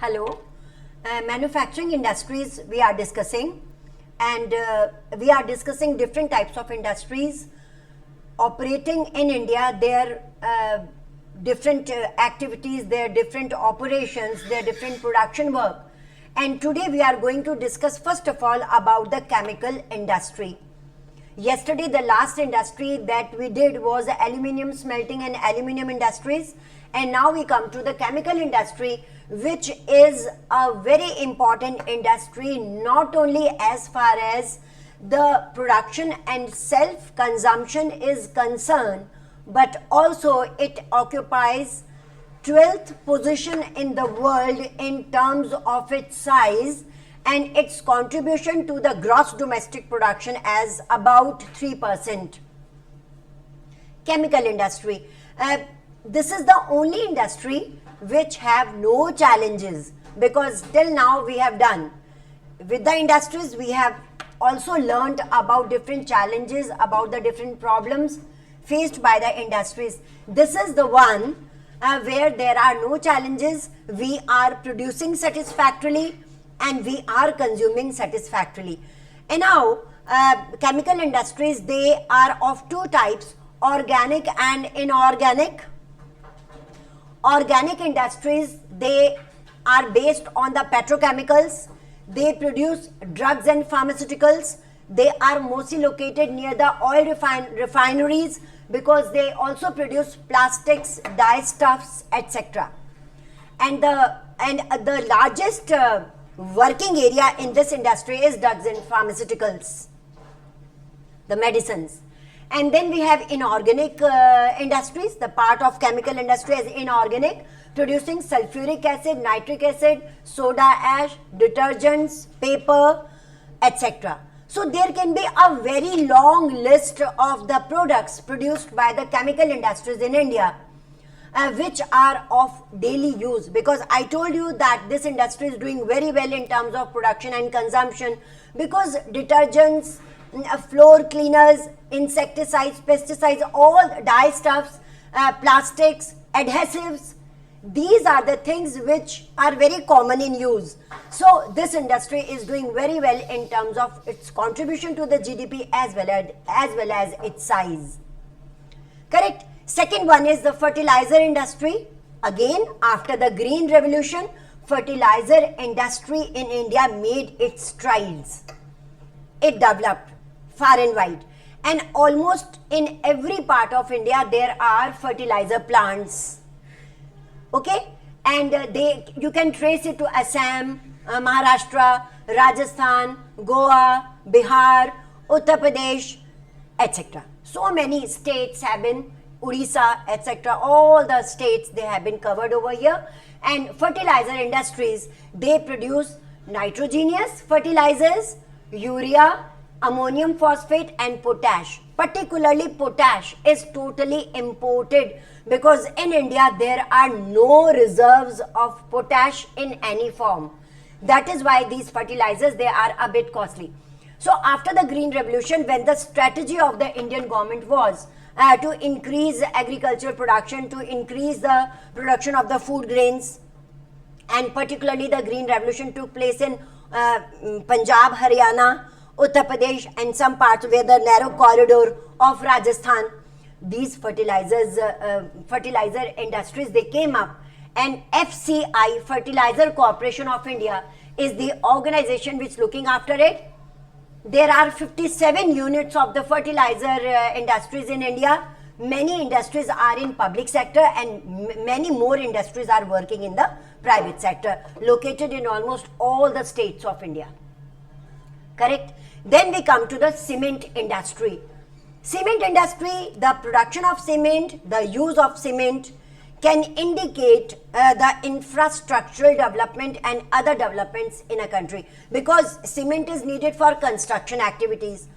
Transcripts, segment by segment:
Hello. Manufacturing industries we are discussing, and we are discussing different types of industries operating in India, their different activities, their different operations, their different production work. And today we are going to discuss first of all about the chemical industry. Yesterday the last industry that we did was aluminium smelting and aluminium industries, and now we come to the chemical industry, which is a very important industry not only as far as the production and self consumption is concerned, but also it occupies 12th position in the world in terms of its size and its contribution to the gross domestic production as about 3%. Chemical industry. This is the only industry which have no challenges, because till now we have done with the industries, we have also learned about different challenges, about the different problems faced by the industries. This is the one where there are no challenges, we are producing satisfactorily and we are consuming satisfactorily. And now chemical industries, they are of two types, organic and inorganic. Organic industries, they are based on the petrochemicals, they produce drugs and pharmaceuticals, they are mostly located near the oil refineries because they also produce plastics, dyestuffs, etc. And the largest working area in this industry is drugs and pharmaceuticals, the medicines. And then we have inorganic industries. The part of chemical industry is inorganic, producing sulfuric acid, nitric acid, soda ash, detergents, paper, etc. So there can be a very long list of the products produced by the chemical industries in India, which are of daily use, because I told you that this industry is doing very well in terms of production and consumption, because detergents, floor cleaners, insecticides, pesticides, all dyestuffs, plastics, adhesives, these are the things which are very common in use. So this industry is doing very well in terms of its contribution to the GDP as well as its size. Correct. Second one is the fertilizer industry. Again, after the green revolution, fertilizer industry in India made its strides. It developed far and wide, and almost in every part of India there are fertilizer plants. Okay, and you can trace it to Assam, Maharashtra, Rajasthan, Goa, Bihar, Uttar Pradesh, etc. So many states have been, Odisha, etc. All the states, they have been covered over here. And fertilizer industries, they produce nitrogenous fertilizers, urea, ammonium phosphate and potash. Particularly potash is totally imported, because in India there are no reserves of potash in any form. That is why these fertilizers, they are a bit costly. So after the green revolution, when the strategy of the Indian government was to increase agricultural production, to increase the production of the food grains, and particularly the green revolution took place in Punjab, Haryana, Uttar Pradesh and some parts where the narrow corridor of Rajasthan, these fertilizer industries, they came up, and FCI, Fertilizer Corporation of India, is the organization which is looking after it. There are 57 units of the fertilizer industries in India. Many industries are in public sector and many more industries are working in the private sector, located in almost all the states of India. Correct? Then we come to the cement industry. Cement industry, the production of cement, the use of cement can indicate the infrastructural development and other developments in a country, because cement is needed for construction activities.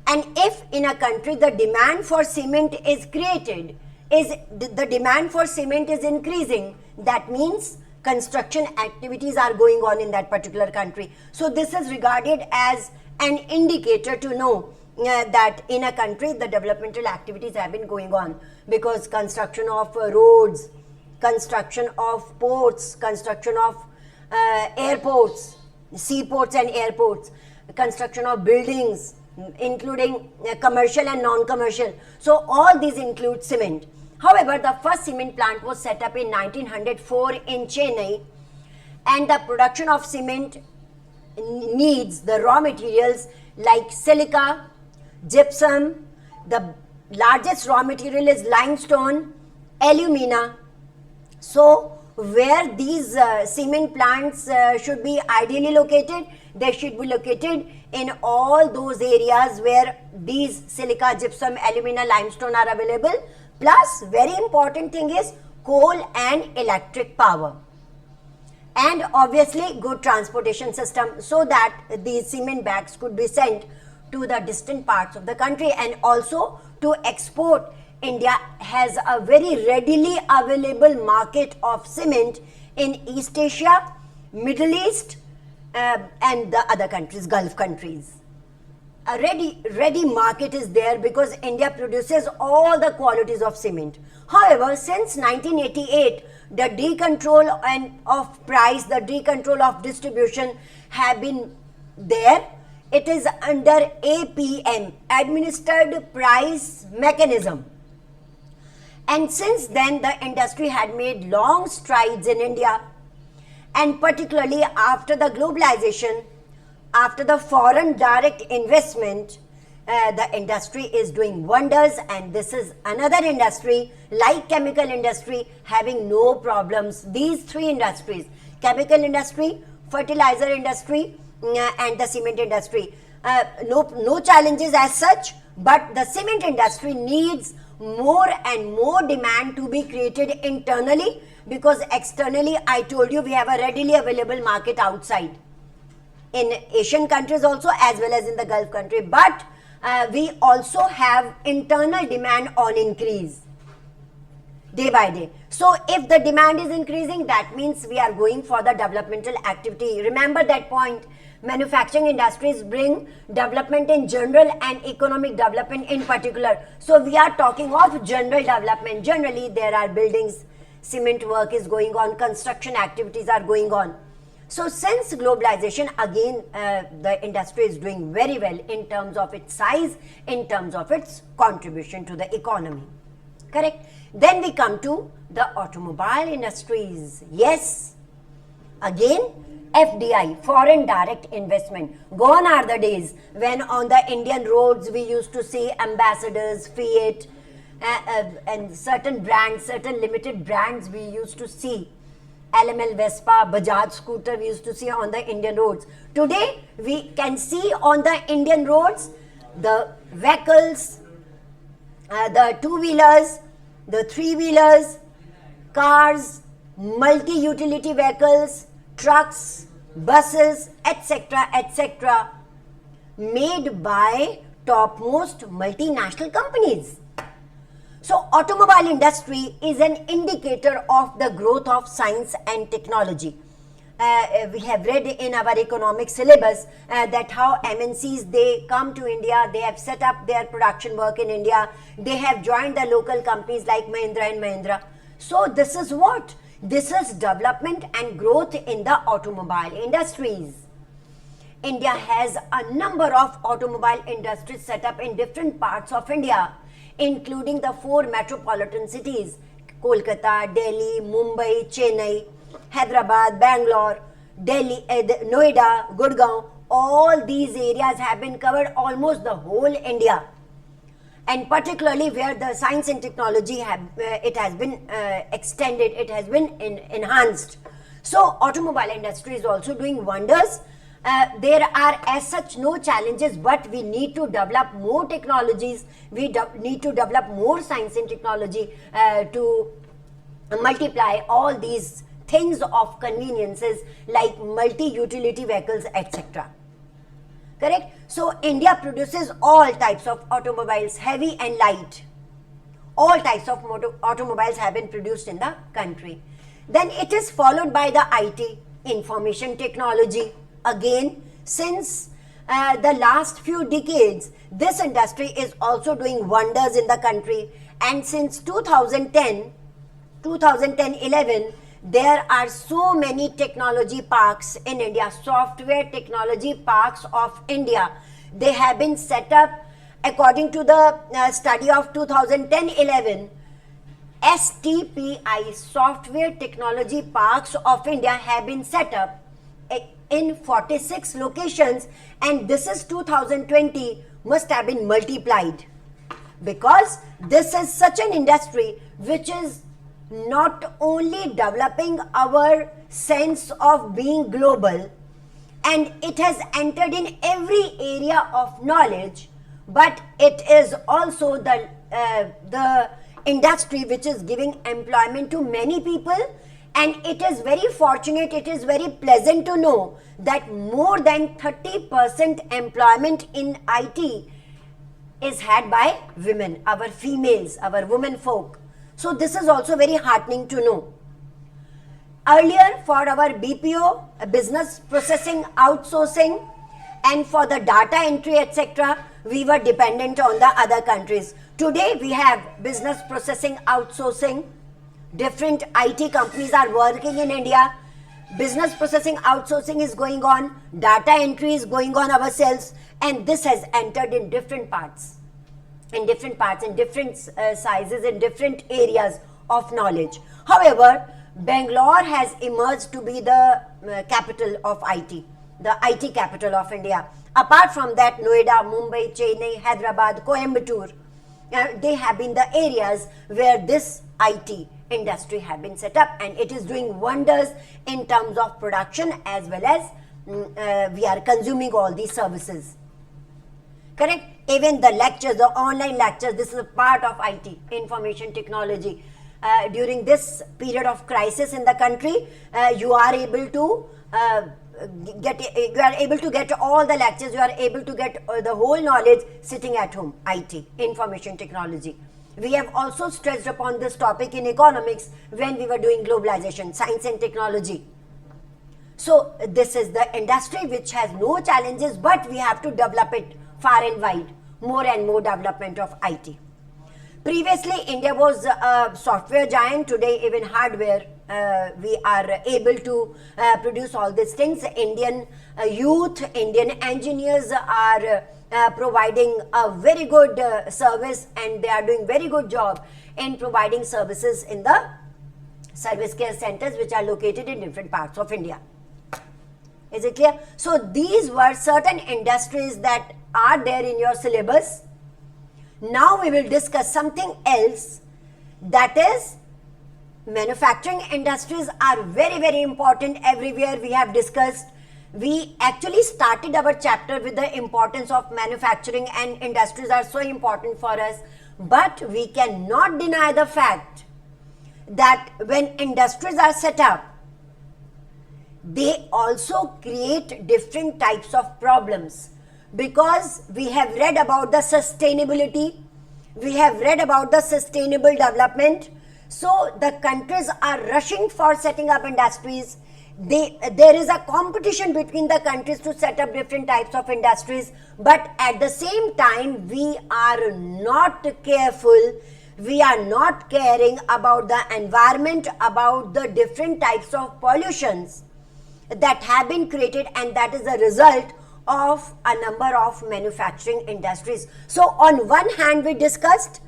And if in a country the demand for cement is created, the demand for cement is increasing, that means construction activities are going on in that particular country. So this is regarded as an indicator to know that in a country the developmental activities have been going on, because construction of roads, construction of ports, construction of airports, seaports and airports, construction of buildings, including commercial and non-commercial. So all these include cement. However, the first cement plant was set up in 1904 in Chennai, and the production of cement needs the raw materials like silica, gypsum. The largest raw material is limestone, alumina. So where these cement plants should be ideally located, they should be located in all those areas where these silica, gypsum, alumina, limestone are available. Plus, very important thing is coal and electric power. And obviously good transportation system, so that these cement bags could be sent to the distant parts of the country, and also to export. India has a very readily available market of cement in East Asia, Middle East, and the other countries, Gulf countries. A ready market is there because India produces all the qualities of cement. However, since 1988, the decontrol of price, the decontrol of distribution have been there. It is under APM, Administered Price Mechanism. And since then, the industry had made long strides in India, and particularly after the globalization, after the foreign direct investment, the industry is doing wonders, and this is another industry like chemical industry having no problems. These three industries, chemical industry, fertilizer industry, and the cement industry, no challenges as such, but the cement industry needs more and more demand to be created internally, because externally, I told you, we have a readily available market outside in Asian countries also, as well as in the Gulf country, but we also have internal demand on increase day by day. So if the demand is increasing, that means we are going for the developmental activity. Remember that point. Manufacturing industries bring development in general and economic development in particular. So we are talking of general development. Generally, there are buildings, cement work is going on, construction activities are going on. So since globalization, again, the industry is doing very well in terms of its size, in terms of its contribution to the economy. Correct? Then we come to the automobile industries. Yes, again, FDI, foreign direct investment. Gone are the days when on the Indian roads we used to see ambassadors, Fiat, and certain brands, certain limited brands we used to see. LML Vespa, Bajaj scooter we used to see on the Indian roads. Today we can see on the Indian roads the vehicles, the two-wheelers, the three-wheelers, cars, multi-utility vehicles, trucks, buses, etc., made by topmost multinational companies. So automobile industry is an indicator of the growth of science and technology. We have read in our economic syllabus that how MNCs, they come to India, they have set up their production work in India, they have joined the local companies like Mahindra and Mahindra. So this is what? This is development and growth in the automobile industries. India has a number of automobile industries set up in different parts of India, including the 4 metropolitan cities, Kolkata, Delhi, Mumbai, Chennai, Hyderabad, Bangalore, Delhi, Noida, Gurgaon. All these areas have been covered, almost the whole India. And particularly where the science and technology it has been extended, it has been enhanced. So automobile industry is also doing wonders. There are as such no challenges, but we need to develop more technologies. We need to develop more science and technology to multiply all these things of conveniences like multi-utility vehicles, etc. Correct? So India produces all types of automobiles, heavy and light. All types of automobiles have been produced in the country. Then it is followed by the IT, information technology. Again, since the last few decades, this industry is also doing wonders in the country. And since 2010-11, There are so many technology parks in India, software technology parks of India. They have been set up according to the study of 2010-11. STPI, Software Technology Parks of India, have been set up in 46 locations, and this is 2020, must have been multiplied, because this is such an industry which is not only developing our sense of being global, and it has entered in every area of knowledge, but it is also the industry which is giving employment to many people. And it is very fortunate, it is very pleasant to know that more than 30% employment in IT is had by women, our females, our women folk. So this is also very heartening to know. Earlier, for our BPO, business processing outsourcing, and for the data entry, etc., we were dependent on the other countries. Today, we have business processing outsourcing. Different IT companies are working in India. Business processing outsourcing is going on. Data entry is going on ourselves. And this has entered in different parts, in different sizes, in different areas of knowledge. However, Bangalore has emerged to be the capital of IT, the IT capital of India. Apart from that, Noida, Mumbai, Chennai, Hyderabad, Coimbatore, they have been the areas where this IT industry have been set up, and it is doing wonders in terms of production as well as we are consuming all these services. Correct? Even the lectures, the online lectures, this is a part of IT, information technology. During this period of crisis in the country, you are able to get all the lectures, you are able to get the whole knowledge sitting at home. IT, information technology. We have also stressed upon this topic in economics when we were doing globalization, science and technology. So this is the industry which has no challenges, but we have to develop it far and wide, more and more development of IT. Previously, India was a software giant. Today, even hardware, we are able to produce all these things. Indian youth, Indian engineers are providing a very good service, and they are doing very good job in providing services in the service care centers which are located in different parts of India. Is it clear? So these were certain industries that are there in your syllabus. Now we will discuss something else, that is manufacturing industries are very, very important everywhere. We have discussed. We actually started our chapter with the importance of manufacturing, and industries are so important for us. But we cannot deny the fact that when industries are set up, they also create different types of problems, because we have read about the sustainability, we have read about the sustainable development. So the countries are rushing for setting up industries. There is a competition between the countries to set up different types of industries, but at the same time we are not careful, we are not caring about the environment, about the different types of pollutions that have been created, and that is a result of a number of manufacturing industries. So on one hand, we discussed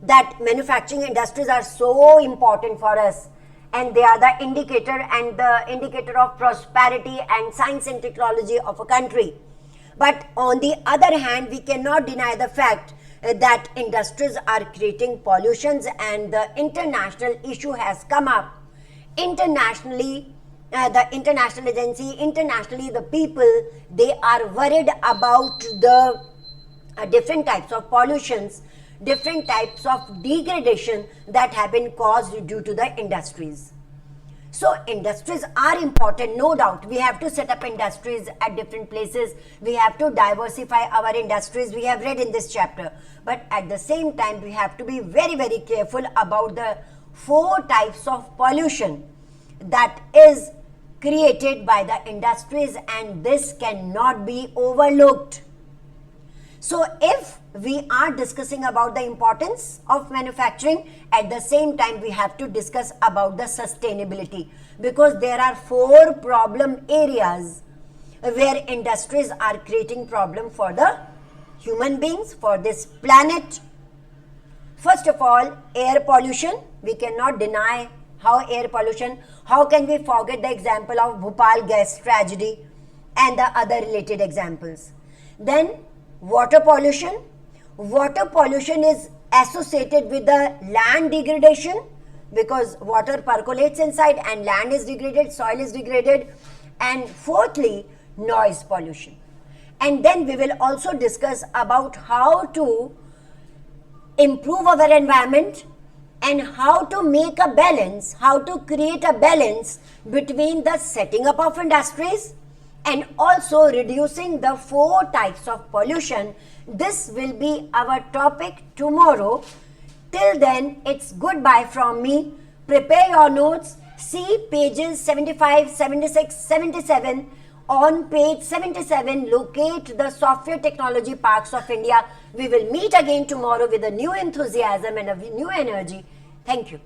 that manufacturing industries are so important for us, and they are the indicator of prosperity and science and technology of a country. But on the other hand, we cannot deny the fact that industries are creating pollutions, and the international issue has come up. Internationally, the international agency, internationally the people, they are worried about the different types of pollutions, different types of degradation that have been caused due to the industries. So industries are important, no doubt. We have to set up industries at different places. We have to diversify our industries. We have read in this chapter. But at the same time, we have to be very, very careful about the 4 types of pollution that is created by the industries, and this cannot be overlooked. So if we are discussing about the importance of manufacturing, at the same time we have to discuss about the sustainability, because there are 4 problem areas where industries are creating problem for the human beings, for this planet. First of all, air pollution. We cannot deny how air pollution, how can we forget the example of Bhopal gas tragedy and the other related examples. Then water pollution. Water pollution is associated with the land degradation, because water percolates inside and land is degraded, soil is degraded. And fourthly, noise pollution. And then we will also discuss about how to improve our environment and how to make a balance, how to create a balance between the setting up of industries and also reducing the 4 types of pollution. This will be our topic tomorrow. Till then, it's goodbye from me. Prepare your notes. See pages 75, 76, 77. On page 77, locate the Software Technology Parks of India. We will meet again tomorrow with a new enthusiasm and a new energy. Thank you.